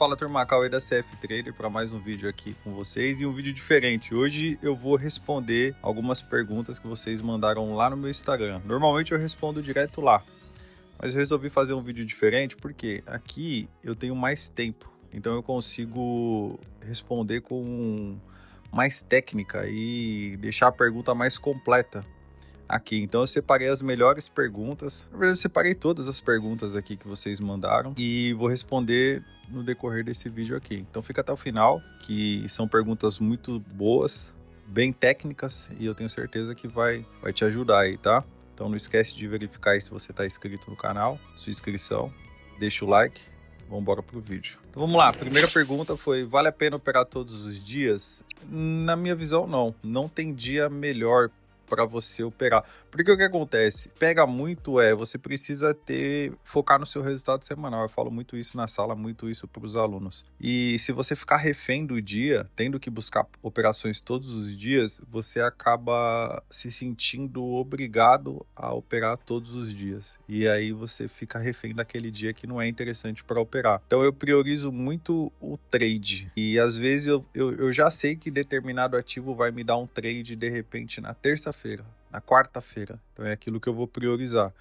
Fala turma, Cauê da CF Trader para mais um vídeo aqui com vocês e um vídeo diferente. Hoje eu vou responder algumas perguntas que vocês mandaram lá no meu Instagram. Normalmente eu respondo direto lá, mas eu resolvi fazer um vídeo diferente porque aqui eu tenho mais tempo, então eu consigo responder com mais técnica e deixar a pergunta mais completa aqui. Então eu separei as melhores perguntas, na verdade eu separei todas as perguntas aqui que vocês mandaram e vou responder no decorrer desse vídeo aqui. Então fica até o final, que são perguntas muito boas, bem técnicas e eu tenho certeza que vai te ajudar aí, tá? Então não esquece de verificar aí se você está inscrito no canal, sua inscrição, deixa o like, vamos embora pro vídeo. Então vamos lá, a primeira pergunta foi: vale a pena operar todos os dias? Na minha visão não tem dia melhor para você operar, porque o que acontece, pega muito você precisa focar no seu resultado semanal. Eu falo muito isso na sala, muito isso para os alunos, e se você ficar refém do dia, tendo que buscar operações todos os dias, você acaba se sentindo obrigado a operar todos os dias, e aí você fica refém daquele dia que não é interessante para operar. Então eu priorizo muito o trade, e às vezes eu já sei que determinado ativo vai me dar um trade de repente na terça-feira, na quarta-feira, então é aquilo que eu vou priorizar.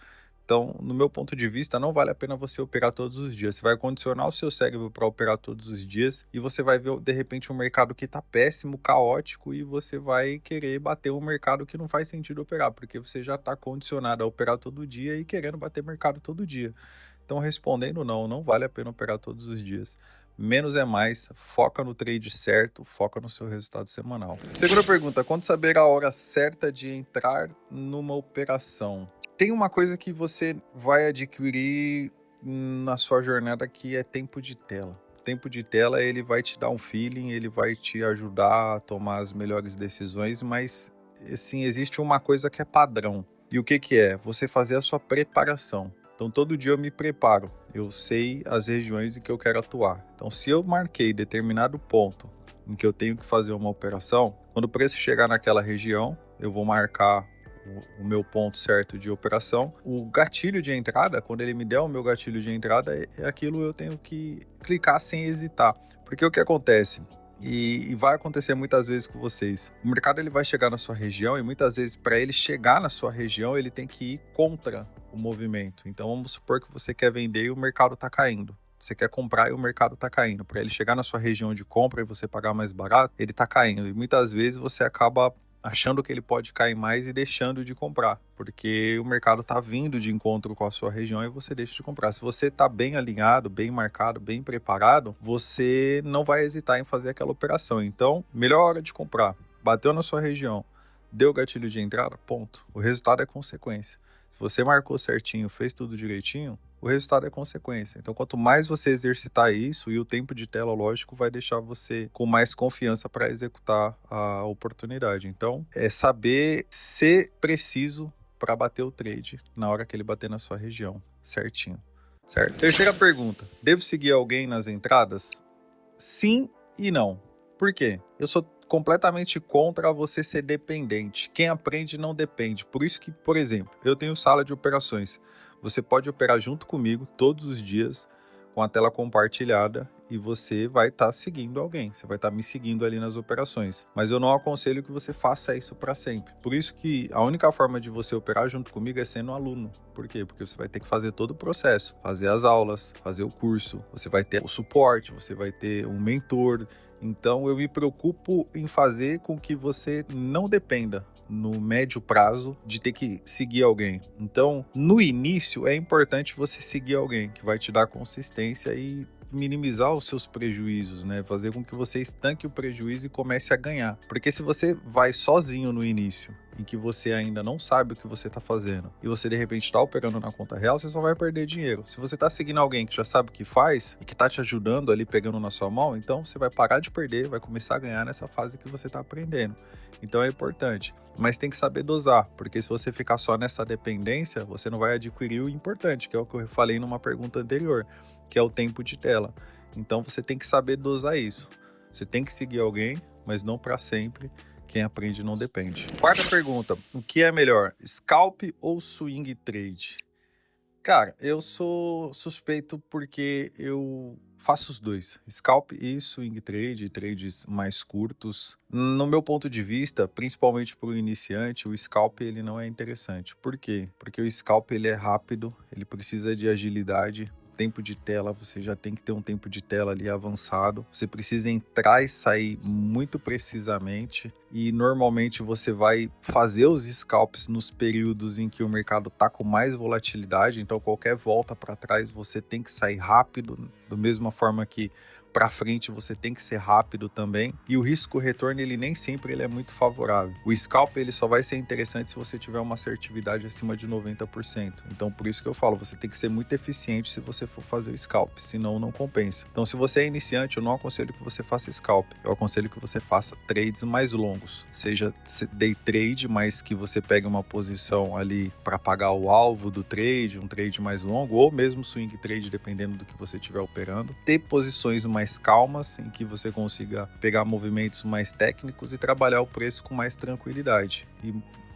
Então, no meu ponto de vista, não vale a pena você operar todos os dias. Você vai condicionar o seu cérebro para operar todos os dias e você vai ver, de repente, um mercado que está péssimo, caótico, e você vai querer bater um mercado que não faz sentido operar, porque você já está condicionado a operar todo dia e querendo bater mercado todo dia. Então, respondendo não vale a pena operar todos os dias. Menos é mais, foca no trade certo, foca no seu resultado semanal. Segunda pergunta: quando saber a hora certa de entrar numa operação? Tem uma coisa que você vai adquirir na sua jornada que é tempo de tela. Tempo de tela, ele vai te dar um feeling, ele vai te ajudar a tomar as melhores decisões, mas assim, existe uma coisa que é padrão. E o que é? Você fazer a sua preparação. Então todo dia eu me preparo, eu sei as regiões em que eu quero atuar. Então se eu marquei determinado ponto em que eu tenho que fazer uma operação, quando o preço chegar naquela região, eu vou marcar o meu ponto certo de operação. O gatilho de entrada, quando ele me der o meu gatilho de entrada, é aquilo que eu tenho que clicar sem hesitar. Porque o que acontece? E vai acontecer muitas vezes com vocês. O mercado ele vai chegar na sua região e muitas vezes para ele chegar na sua região ele tem que ir contra o movimento. Então vamos supor que você quer vender e o mercado está caindo. Você quer comprar e o mercado está caindo. Para ele chegar na sua região de compra e você pagar mais barato, ele está caindo. E muitas vezes você acaba achando que ele pode cair mais e deixando de comprar, porque o mercado está vindo de encontro com a sua região e você deixa de comprar. Se você está bem alinhado, bem marcado, bem preparado, você não vai hesitar em fazer aquela operação. Então, melhor hora de comprar. Bateu na sua região, deu o gatilho de entrada, ponto. O resultado é consequência. Se você marcou certinho, fez tudo direitinho, o resultado é consequência. Então, quanto mais você exercitar isso, e o tempo de tela, lógico, vai deixar você com mais confiança para executar a oportunidade. Então, é saber ser preciso para bater o trade na hora que ele bater na sua região, certinho. Certo? Terceira pergunta: devo seguir alguém nas entradas? Sim e não. Por quê? Eu sou completamente contra você ser dependente. Quem aprende não depende. Por isso que, por exemplo, eu tenho sala de operações. Você pode operar junto comigo todos os dias com a tela compartilhada e você vai estar seguindo alguém. Você vai estar me seguindo ali nas operações. Mas eu não aconselho que você faça isso para sempre. Por isso que a única forma de você operar junto comigo é sendo aluno. Por quê? Porque você vai ter que fazer todo o processo. Fazer as aulas, fazer o curso. Você vai ter o suporte, você vai ter um mentor. Então eu me preocupo em fazer com que você não dependa no médio prazo de ter que seguir alguém. Então, no início é importante você seguir alguém que vai te dar consistência e minimizar os seus prejuízos, né? Fazer com que você estanque o prejuízo e comece a ganhar. Porque se você vai sozinho no início, em que você ainda não sabe o que você está fazendo, e você de repente está operando na conta real, você só vai perder dinheiro. Se você está seguindo alguém que já sabe o que faz e que está te ajudando ali, pegando na sua mão, então você vai parar de perder, vai começar a ganhar nessa fase que você está aprendendo. Então é importante, mas tem que saber dosar, porque se você ficar só nessa dependência, você não vai adquirir o importante, que é o que eu falei numa pergunta anterior, que é o tempo de tela. Então você tem que saber dosar isso. Você tem que seguir alguém, mas não para sempre. Quem aprende não depende. Quarta pergunta: o que é melhor, scalp ou swing trade? Cara, eu sou suspeito porque eu faço os dois, scalp e swing trade, trades mais curtos. No meu ponto de vista, principalmente para o iniciante, o scalp ele não é interessante. Por quê? Porque o scalp ele é rápido, ele precisa de agilidade. Tempo de tela, você já tem que ter um tempo de tela ali avançado. Você precisa entrar e sair muito precisamente. E normalmente você vai fazer os scalps nos períodos em que o mercado está com mais volatilidade. Então, qualquer volta para trás, você tem que sair rápido, da mesma forma que para frente você tem que ser rápido também. E o risco retorno ele nem sempre ele é muito favorável. O scalp ele só vai ser interessante se você tiver uma assertividade acima de 90%. Então por isso que eu falo, você tem que ser muito eficiente se você for fazer o scalp, senão não compensa. Então se você é iniciante, eu não aconselho que você faça scalp. Eu aconselho que você faça trades mais longos, seja day trade, mas que você pegue uma posição ali para pagar o alvo do trade, um trade mais longo, ou mesmo swing trade, dependendo do que você estiver operando. Ter posições mais calmas, em que você consiga pegar movimentos mais técnicos e trabalhar o preço com mais tranquilidade. E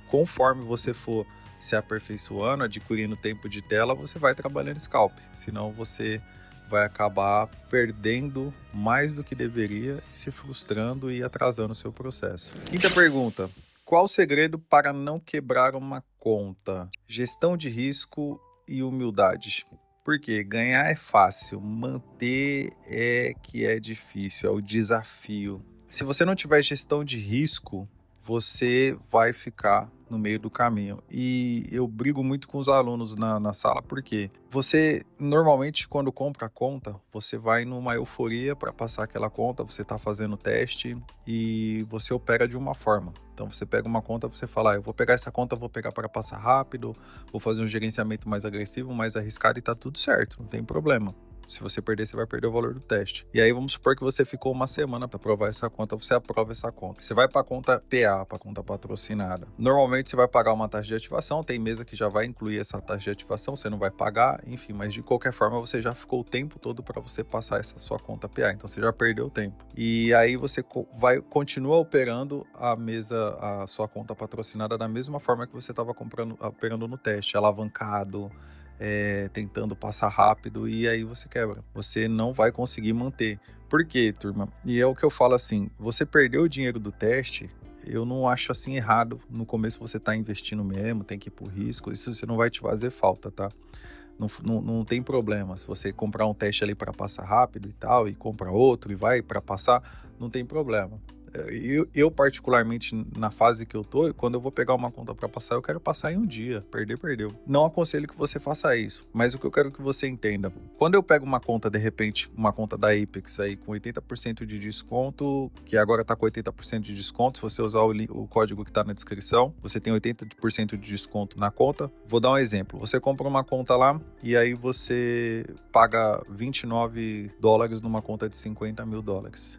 conforme você for se aperfeiçoando, adquirindo tempo de tela, você vai trabalhando scalp, senão você vai acabar perdendo mais do que deveria, se frustrando e atrasando o seu processo. Quinta pergunta: qual o segredo para não quebrar uma conta? Gestão de risco e humildade. Porque ganhar é fácil, manter é que é difícil, é o desafio. Se você não tiver gestão de risco, você vai ficar no meio do caminho. E eu brigo muito com os alunos na sala, porque você, normalmente, quando compra a conta, você vai numa euforia para passar aquela conta, você está fazendo teste e você opera de uma forma. Então você pega uma conta, você fala, eu vou pegar essa conta, vou pegar para passar rápido, vou fazer um gerenciamento mais agressivo, mais arriscado e tá tudo certo, não tem problema. Se você perder, você vai perder o valor do teste. E aí vamos supor que você ficou uma semana para provar essa conta, você aprova essa conta. Você vai para a conta PA, para a conta patrocinada. Normalmente você vai pagar uma taxa de ativação, tem mesa que já vai incluir essa taxa de ativação, você não vai pagar, enfim, mas de qualquer forma você já ficou o tempo todo para você passar essa sua conta PA, então você já perdeu o tempo. E aí você continua operando a mesa, a sua conta patrocinada da mesma forma que você estava operando no teste, alavancado, tentando passar rápido, e aí você quebra. Você não vai conseguir manter. Por quê, turma? E é o que eu falo assim, você perdeu o dinheiro do teste, eu não acho assim errado. No começo você tá investindo mesmo, tem que ir pro risco, isso você não vai te fazer falta, tá? Não tem problema. Se você comprar um teste ali para passar rápido e tal, e compra outro e vai para passar, não tem problema. Eu, particularmente, na fase que eu tô, quando eu vou pegar uma conta para passar, eu quero passar em um dia. Perder, perdeu. Não aconselho que você faça isso, mas o que eu quero que você entenda, quando eu pego uma conta, de repente, uma conta da Apex aí com 80% de desconto, que agora tá com 80% de desconto, se você usar o código que tá na descrição, você tem 80% de desconto na conta. Vou dar um exemplo. Você compra uma conta lá e aí você paga $29 numa conta de $50 mil.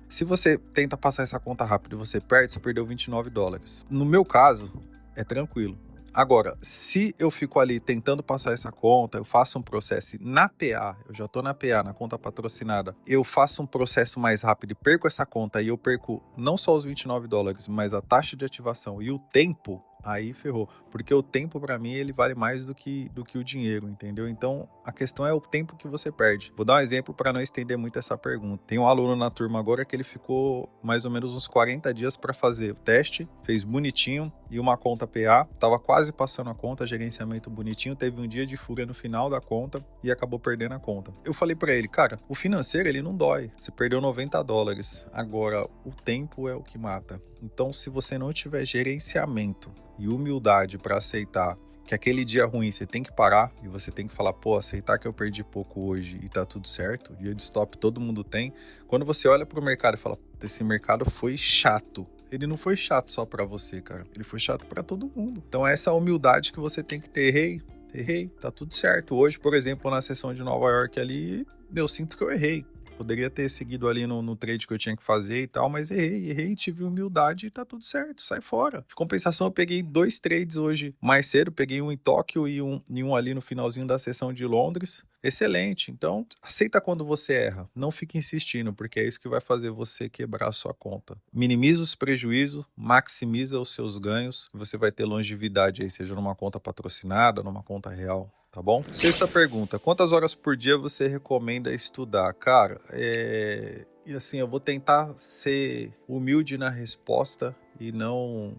Se você tenta passar essa conta rápido e você perde, você perdeu $29. No meu caso, é tranquilo. Agora, se eu fico ali tentando passar essa conta, eu faço um processo na PA, eu já tô na PA, na conta patrocinada, eu faço um processo mais rápido e perco essa conta e eu perco não só os $29, mas a taxa de ativação e o tempo, aí ferrou. Porque o tempo para mim ele vale mais do que o dinheiro, entendeu? Então a questão é o tempo que você perde. Vou dar um exemplo para não estender muito essa pergunta. Tem um aluno na turma agora que ele ficou mais ou menos uns 40 dias para fazer o teste, fez bonitinho e uma conta PA, tava quase passando a conta, gerenciamento bonitinho, teve um dia de fúria no final da conta e acabou perdendo a conta. Eu falei para ele, cara, o financeiro ele não dói, você perdeu $90, agora o tempo é o que mata. Então se você não tiver gerenciamento e humildade para aceitar que aquele dia ruim você tem que parar e você tem que falar, pô, aceitar que eu perdi pouco hoje e tá tudo certo, dia de stop todo mundo tem. Quando você olha pro mercado e fala, esse mercado foi chato, ele não foi chato só para você, cara, ele foi chato para todo mundo. Então essa humildade que você tem que ter, errei, tá tudo certo. Hoje, por exemplo, na sessão de Nova York ali, eu sinto que eu errei. Poderia ter seguido ali no trade que eu tinha que fazer e tal, mas errei, tive humildade e tá tudo certo, sai fora. De compensação, eu peguei 2 trades hoje mais cedo, peguei um em Tóquio e um ali no finalzinho da sessão de Londres. Excelente. Então, aceita quando você erra. Não fique insistindo, porque é isso que vai fazer você quebrar a sua conta. Minimiza os prejuízos, maximiza os seus ganhos, e você vai ter longevidade aí, seja numa conta patrocinada, numa conta real. Tá bom? Sexta pergunta: quantas horas por dia você recomenda estudar? Cara, e assim, eu vou tentar ser humilde na resposta e não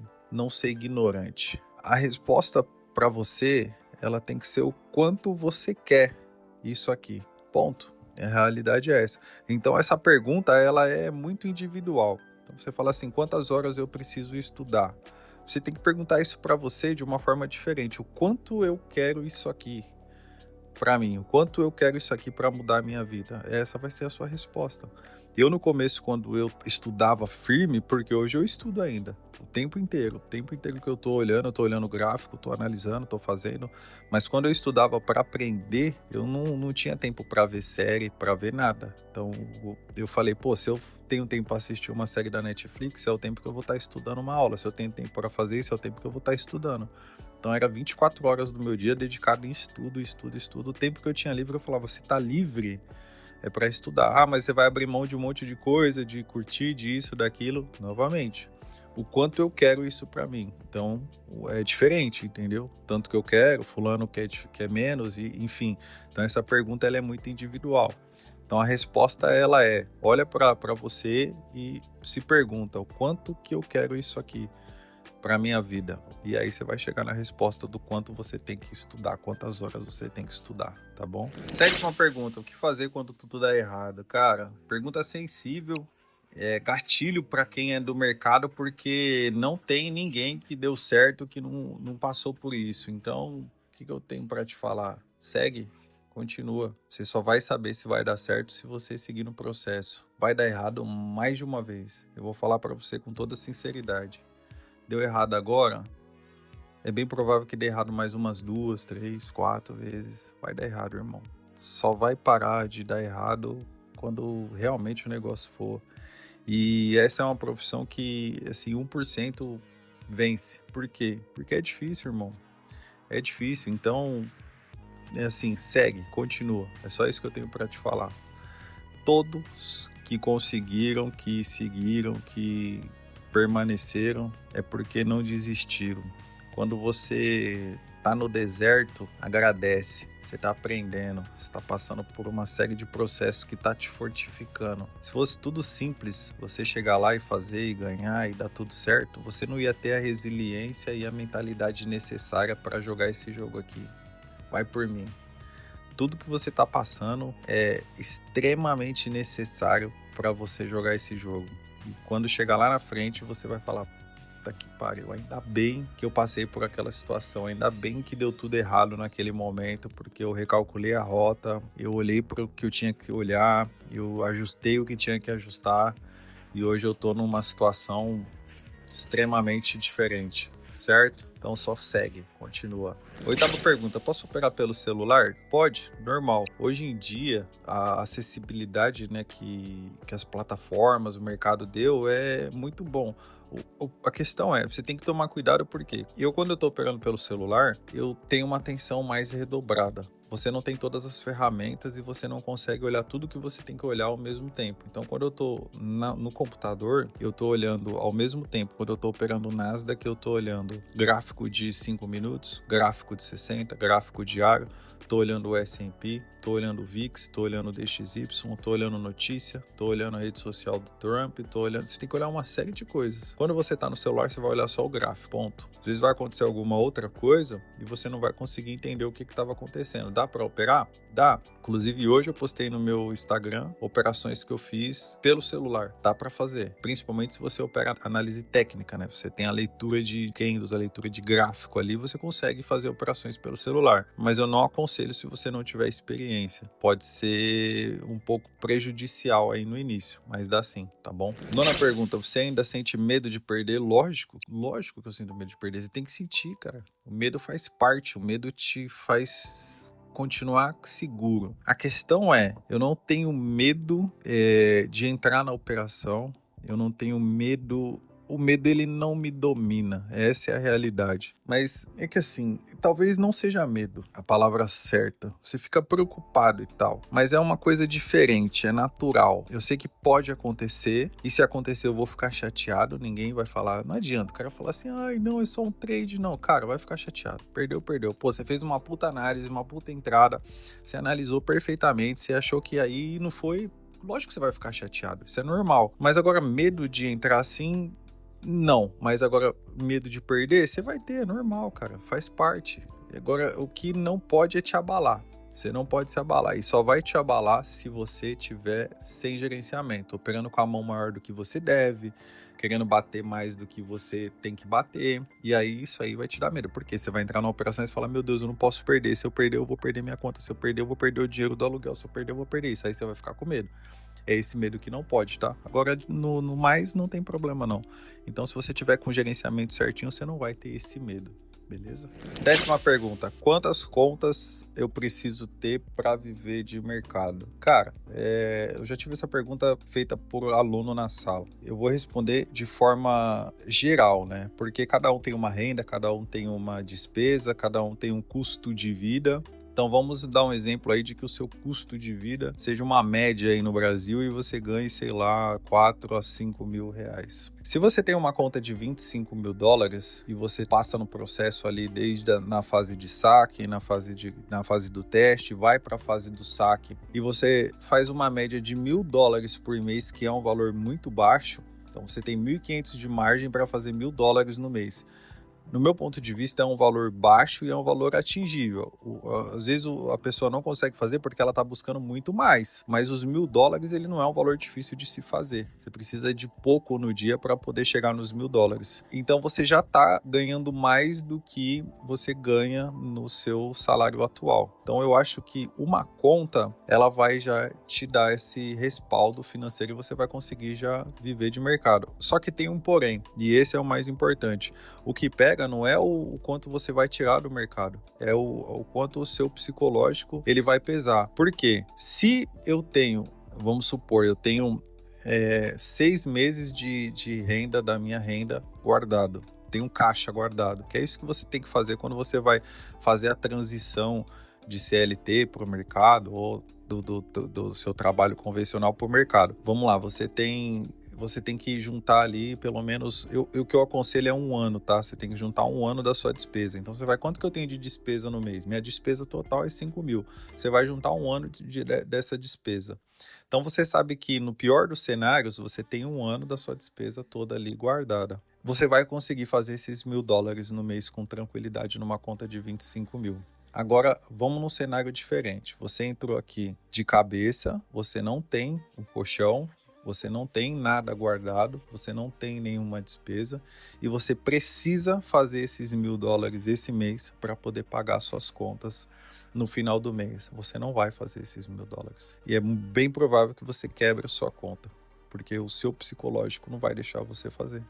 ser ignorante. A resposta para você, ela tem que ser o quanto você quer isso aqui. Ponto. A realidade é essa. Então essa pergunta, ela é muito individual. Então você fala assim: quantas horas eu preciso estudar? Você tem que perguntar isso para você de uma forma diferente. O quanto eu quero isso aqui para mim? O quanto eu quero isso aqui para mudar a minha vida? Essa vai ser a sua resposta. Eu no começo, quando eu estudava firme, porque hoje eu estudo ainda, o tempo inteiro que eu tô olhando o gráfico, tô analisando, tô fazendo, mas quando eu estudava para aprender, eu não tinha tempo para ver série, para ver nada. Então eu falei, pô, se eu tenho tempo para assistir uma série da Netflix, é o tempo que eu vou estar estudando uma aula. Se eu tenho tempo para fazer isso, é o tempo que eu vou estar estudando. Então era 24 horas do meu dia dedicado em estudo. O tempo que eu tinha livre, eu falava, se tá livre, é para estudar. Ah, mas você vai abrir mão de um monte de coisa, de curtir, disso, daquilo. Novamente, o quanto eu quero isso para mim. Então, é diferente, entendeu? Tanto que eu quero, fulano quer menos, e enfim. Então, essa pergunta ela é muito individual. Então, a resposta ela é: olha para você e se pergunta, o quanto que eu quero isso aqui para minha vida. E aí você vai chegar na resposta do quanto você tem que estudar, quantas horas você tem que estudar, tá bom? Sétima pergunta: o que fazer quando tudo dá errado? Cara, pergunta sensível, gatilho para quem é do mercado, porque não tem ninguém que deu certo que não passou por isso. Então, o que eu tenho para te falar? Segue, continua. Você só vai saber se vai dar certo se você seguir no processo. Vai dar errado mais de uma vez. Eu vou falar para você com toda sinceridade. Deu errado agora, é bem provável que dê errado mais umas 2, 3, 4 vezes. Vai dar errado, irmão. Só vai parar de dar errado quando realmente o negócio for. E essa é uma profissão que, assim, 1% vence. Por quê? Porque é difícil, irmão. É difícil. Então, é assim, segue, continua. É só isso que eu tenho para te falar. Todos que conseguiram, que seguiram, que permaneceram, é porque não desistiram. Quando você tá no deserto, agradece. Você tá aprendendo, você tá passando por uma série de processos que tá te fortificando. Se fosse tudo simples, você chegar lá e fazer e ganhar e dar tudo certo, você não ia ter a resiliência e a mentalidade necessária para jogar esse jogo aqui. Vai por mim. Tudo que você tá passando é extremamente necessário para você jogar esse jogo. E quando chegar lá na frente, você vai falar: puta que pariu, ainda bem que eu passei por aquela situação, ainda bem que deu tudo errado naquele momento, porque eu recalculei a rota, eu olhei para o que eu tinha que olhar, eu ajustei o que tinha que ajustar, e hoje eu tô numa situação extremamente diferente, certo? Então só segue, continua. Oitava pergunta: posso operar pelo celular? Pode, normal. Hoje em dia, a acessibilidade, né, que as plataformas, o mercado deu é muito bom. A questão é, você tem que tomar cuidado, porque quando eu tô operando pelo celular, eu tenho uma atenção mais redobrada. Você não tem todas as ferramentas e você não consegue olhar tudo que você tem que olhar ao mesmo tempo. Então, quando eu tô no computador, eu tô olhando ao mesmo tempo. Quando eu tô operando o Nasdaq, eu tô olhando gráfico de 5 minutos, gráfico de 60, gráfico diário, tô olhando o S&P, tô olhando o VIX, tô olhando o DXY, tô olhando notícia, tô olhando a rede social do Trump, tô olhando... Você tem que olhar uma série de coisas. Quando você tá no celular, você vai olhar só o gráfico, ponto. Às vezes vai acontecer alguma outra coisa e você não vai conseguir entender o que estava acontecendo. Dá para operar? Dá. Inclusive, hoje eu postei no meu Instagram operações que eu fiz pelo celular. Dá para fazer. Principalmente se você opera análise técnica, né? Você tem a leitura de candles, a leitura de gráfico ali, você consegue fazer operações pelo celular. Mas eu não aconselho se você não tiver experiência. Pode ser um pouco prejudicial aí no início, mas dá sim, tá bom? Nona pergunta: você ainda sente medo de perder? Lógico que eu sinto medo de perder. Você tem que sentir, cara. O medo faz parte, o medo te faz continuar seguro. A questão é, eu não tenho medo de entrar na operação, eu não tenho medo o medo ele não me domina, essa é a realidade. Mas é que assim, talvez não seja medo a palavra certa. Você fica preocupado e tal, mas é uma coisa diferente, é natural. Eu sei que pode acontecer, e se acontecer eu vou ficar chateado, ninguém vai falar, não adianta, o cara falar assim, ai não, é só um trade, não. Cara, vai ficar chateado, perdeu. Pô, você fez uma puta análise, uma puta entrada, você analisou perfeitamente, você achou que aí não foi, lógico que você vai ficar chateado, isso é normal. Mas agora, medo de entrar assim, não. Mas agora, medo de perder, você vai ter, é normal, cara, faz parte. Agora, o que não pode é te abalar. Você não pode se abalar, e só vai te abalar se você tiver sem gerenciamento, operando com a mão maior do que você deve, querendo bater mais do que você tem que bater, e aí isso aí vai te dar medo, porque você vai entrar numa operação e você fala, meu Deus, eu não posso perder, se eu perder eu vou perder minha conta, se eu perder eu vou perder o dinheiro do aluguel, se eu perder eu vou perder isso, aí você vai ficar com medo. É esse medo que não pode, tá? Agora, no mais, não tem problema não. Então, se você tiver com o gerenciamento certinho, você não vai ter esse medo. Beleza? 10ª pergunta. Quantas contas eu preciso ter para viver de mercado? Cara, eu já tive essa pergunta feita por aluno na sala. Eu vou responder de forma geral, né? Porque cada um tem uma renda, cada um tem uma despesa, cada um tem um custo de vida. Então vamos dar um exemplo aí de que o seu custo de vida seja uma média aí no Brasil e você ganhe, sei lá, 4 a 5 mil reais. Se você tem uma conta de 25 mil dólares e você passa no processo ali desde na fase de saque, na fase do teste, vai para a fase do saque e você faz uma média de $1.000 por mês, que é um valor muito baixo, então você tem 1.500 de margem para fazer $1.000 no mês. No meu ponto de vista, é um valor baixo e é um valor atingível. Às vezes a pessoa não consegue fazer porque ela está buscando muito mais. Mas os $1.000, ele não é um valor difícil de se fazer. Você precisa de pouco no dia para poder chegar nos $1.000. Então você já está ganhando mais do que você ganha no seu salário atual. Então eu acho que uma conta, ela vai já te dar esse respaldo financeiro e você vai conseguir já viver de mercado. Só que tem um porém, e esse é o mais importante. O que pega não é o quanto você vai tirar do mercado, é o quanto o seu psicológico ele vai pesar. Por quê? Se eu tenho, vamos supor, eu tenho 6 meses de renda da minha renda guardado, tem um caixa guardado, que é isso que você tem que fazer quando você vai fazer a transição de CLT para o mercado ou do seu trabalho convencional para o mercado. Vamos lá, você tem que juntar ali pelo menos, o que eu aconselho é 1 ano, tá? Você tem que juntar 1 ano da sua despesa. Então você vai, quanto que eu tenho de despesa no mês? Minha despesa total é 5 mil. Você vai juntar 1 ano dessa despesa. Então você sabe que no pior dos cenários, você tem 1 ano da sua despesa toda ali guardada. Você vai conseguir fazer esses $1.000 no mês com tranquilidade numa conta de 25 mil. Agora, vamos num cenário diferente. Você entrou aqui de cabeça, você não tem um colchão, você não tem nada guardado, você não tem nenhuma despesa e você precisa fazer esses $1.000 esse mês para poder pagar suas contas no final do mês. Você não vai fazer esses $1.000 e é bem provável que você quebre a sua conta, porque o seu psicológico não vai deixar você fazer.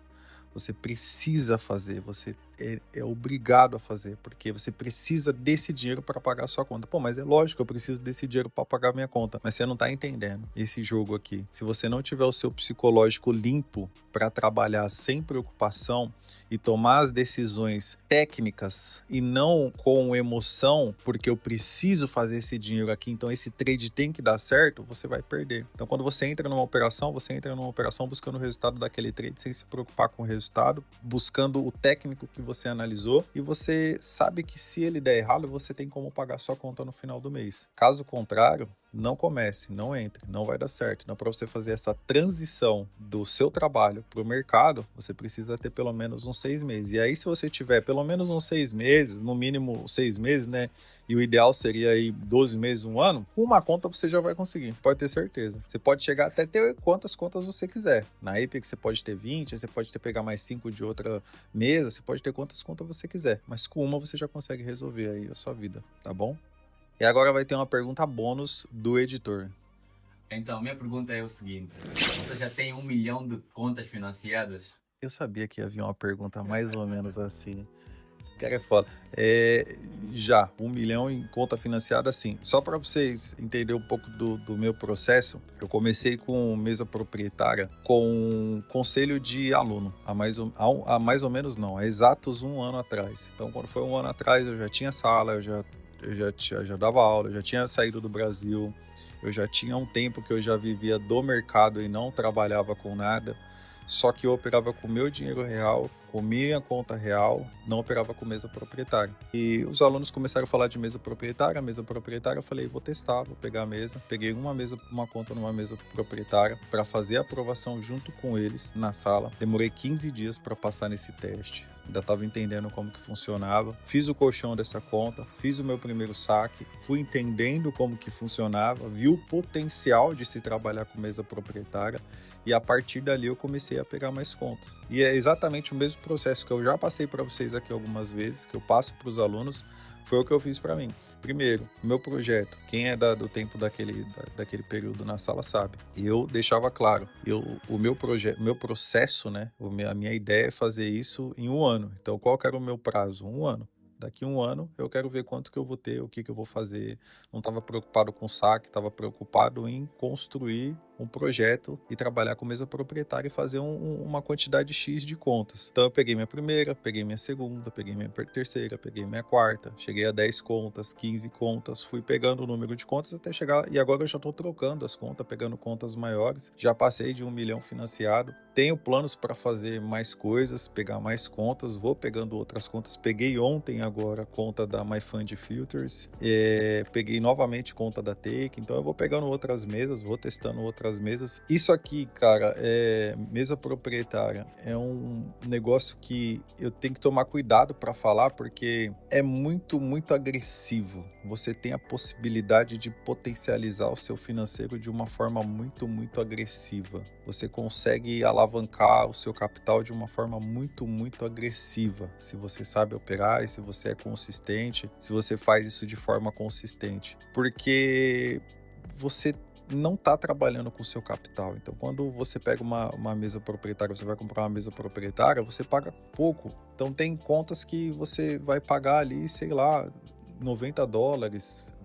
Você precisa fazer, você é obrigado a fazer, porque você precisa desse dinheiro para pagar a sua conta. Pô, mas é lógico que eu preciso desse dinheiro para pagar a minha conta, mas você não está entendendo esse jogo aqui. Se você não tiver o seu psicológico limpo para trabalhar sem preocupação e tomar as decisões técnicas e não com emoção, porque eu preciso fazer esse dinheiro aqui, então esse trade tem que dar certo, você vai perder. Então quando você entra numa operação buscando o resultado daquele trade sem se preocupar com o resultado, buscando o técnico que você analisou, e você sabe que se ele der errado, você tem como pagar sua conta no final do mês. Caso contrário, não comece, não entre, não vai dar certo. Então, para você fazer essa transição do seu trabalho para o mercado, você precisa ter pelo menos uns 6 meses. E aí, se você tiver pelo menos uns 6 meses, no mínimo 6 meses, né? E o ideal seria aí 12 meses, 1 ano, uma conta você já vai conseguir, pode ter certeza. Você pode chegar até ter quantas contas você quiser. Na Apex você pode ter 20, você pode pegar mais 5 de outra mesa, você pode ter quantas contas você quiser. Mas com uma você já consegue resolver aí a sua vida, tá bom? E agora vai ter uma pergunta bônus do editor. Então, minha pergunta é o seguinte: você já tem 1 milhão de contas financiadas? Eu sabia que havia uma pergunta mais ou menos assim. Esse cara é foda. Já, 1 milhão em conta financiada, sim. Só para vocês entenderem um pouco do meu processo, eu comecei com mesa proprietária com conselho de aluno, há mais ou menos não, há exatos 1 ano atrás. Então, quando foi 1 ano atrás, eu já tinha sala, já dava aula, eu já tinha saído do Brasil, eu já tinha um tempo que eu já vivia do mercado e não trabalhava com nada. Só que eu operava com meu dinheiro real, com minha conta real, não operava com mesa proprietária. E os alunos começaram a falar de mesa proprietária, eu falei, vou testar, vou pegar a mesa. Peguei uma conta numa mesa proprietária para fazer a aprovação junto com eles na sala. Demorei 15 dias para passar nesse teste. Ainda estava entendendo como que funcionava. Fiz o colchão dessa conta, fiz o meu primeiro saque, fui entendendo como que funcionava, vi o potencial de se trabalhar com mesa proprietária e a partir dali eu comecei a pegar mais contas. E é exatamente o mesmo processo que eu já passei para vocês aqui algumas vezes, que eu passo para os alunos, foi o que eu fiz para mim. Primeiro, meu projeto, quem é do tempo daquele período na sala sabe. Eu deixava claro, o meu processo, né? A minha ideia é fazer isso em 1 ano. Então, qual que era o meu prazo? 1 ano. Daqui 1 ano eu quero ver quanto que eu vou ter, o que eu vou fazer. Não estava preocupado com saque, estava preocupado em construir um projeto e trabalhar com mesa proprietária e fazer uma quantidade X de contas. Então eu peguei minha primeira, peguei minha segunda, peguei minha terceira, peguei minha quarta, cheguei a 10 contas, 15 contas, fui pegando o número de contas até chegar, e agora eu já estou trocando as contas, pegando contas maiores, já passei de 1 milhão financiado, tenho planos para fazer mais coisas, pegar mais contas, vou pegando outras contas, peguei ontem agora a conta da MyFund Filters, peguei novamente conta da Take, então eu vou pegando outras mesas, vou testando outras mesas. Isso aqui, cara, mesa proprietária, é um negócio que eu tenho que tomar cuidado para falar, porque é muito, muito agressivo. Você tem a possibilidade de potencializar o seu financeiro de uma forma muito, muito agressiva. Você consegue alavancar o seu capital de uma forma muito, muito agressiva, se você sabe operar e se você é consistente, se você faz isso de forma consistente. Porque você não está trabalhando com o seu capital. Então, quando você pega uma mesa proprietária, você vai comprar uma mesa proprietária, você paga pouco. Então, tem contas que você vai pagar ali, sei lá, $90,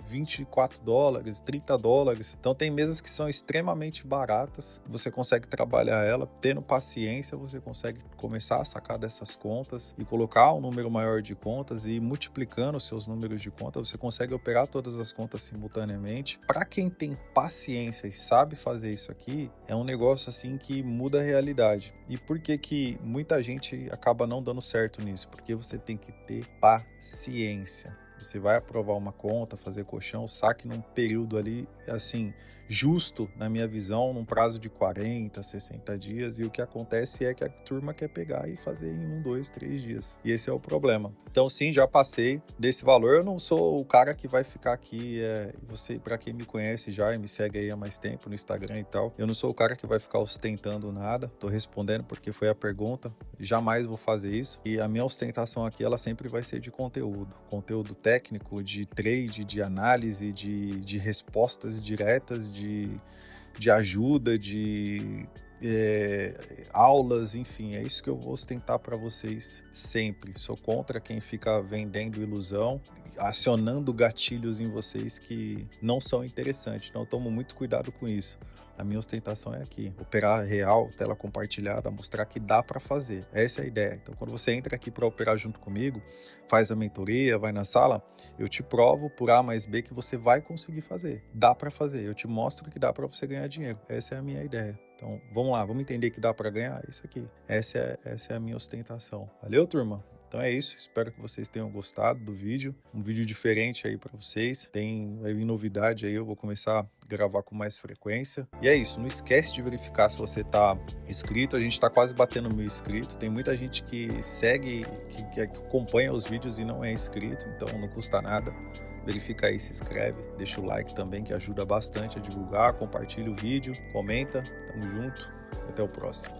$24, $30. Então tem mesas que são extremamente baratas, você consegue trabalhar ela, tendo paciência, você consegue começar a sacar dessas contas e colocar um número maior de contas e multiplicando os seus números de contas, você consegue operar todas as contas simultaneamente. Para quem tem paciência e sabe fazer isso aqui, é um negócio assim que muda a realidade. E por que muita gente acaba não dando certo nisso? Porque você tem que ter paciência. Você vai aprovar uma conta, fazer colchão, saque num período ali, assim, justo, na minha visão, num prazo de 40, 60 dias. E o que acontece é que a turma quer pegar e fazer em 1, 2, 3 dias. E esse é o problema. Então, sim, já passei desse valor. Eu não sou o cara que vai ficar aqui, você, para quem me conhece já e me segue aí há mais tempo no Instagram e tal, eu não sou o cara que vai ficar ostentando nada. Tô respondendo porque foi a pergunta. Jamais vou fazer isso. E a minha ostentação aqui, ela sempre vai ser de conteúdo. Conteúdo técnico, de trade, de análise, de respostas diretas, de ajuda, de aulas, enfim, é isso que eu vou ostentar para vocês sempre. Sou contra quem fica vendendo ilusão, acionando gatilhos em vocês que não são interessantes, então eu tomo muito cuidado com isso. A minha ostentação é aqui, operar real, tela compartilhada, mostrar que dá para fazer, essa é a ideia. Então quando você entra aqui para operar junto comigo, faz a mentoria, vai na sala, eu te provo por A mais B que você vai conseguir fazer, dá para fazer, eu te mostro que dá para você ganhar dinheiro, essa é a minha ideia. Então vamos lá, vamos entender que dá para ganhar, isso aqui, essa é a minha ostentação. Valeu, turma? Então é isso, espero que vocês tenham gostado do vídeo, um vídeo diferente aí para vocês, vai vir novidade aí, eu vou começar a gravar com mais frequência. E é isso, não esquece de verificar se você tá inscrito, a gente tá quase batendo 1000 inscritos, tem muita gente que segue, que acompanha os vídeos e não é inscrito, então não custa nada. Verifica aí, se inscreve, deixa o like também que ajuda bastante a divulgar, compartilha o vídeo, comenta, tamo junto, até o próximo.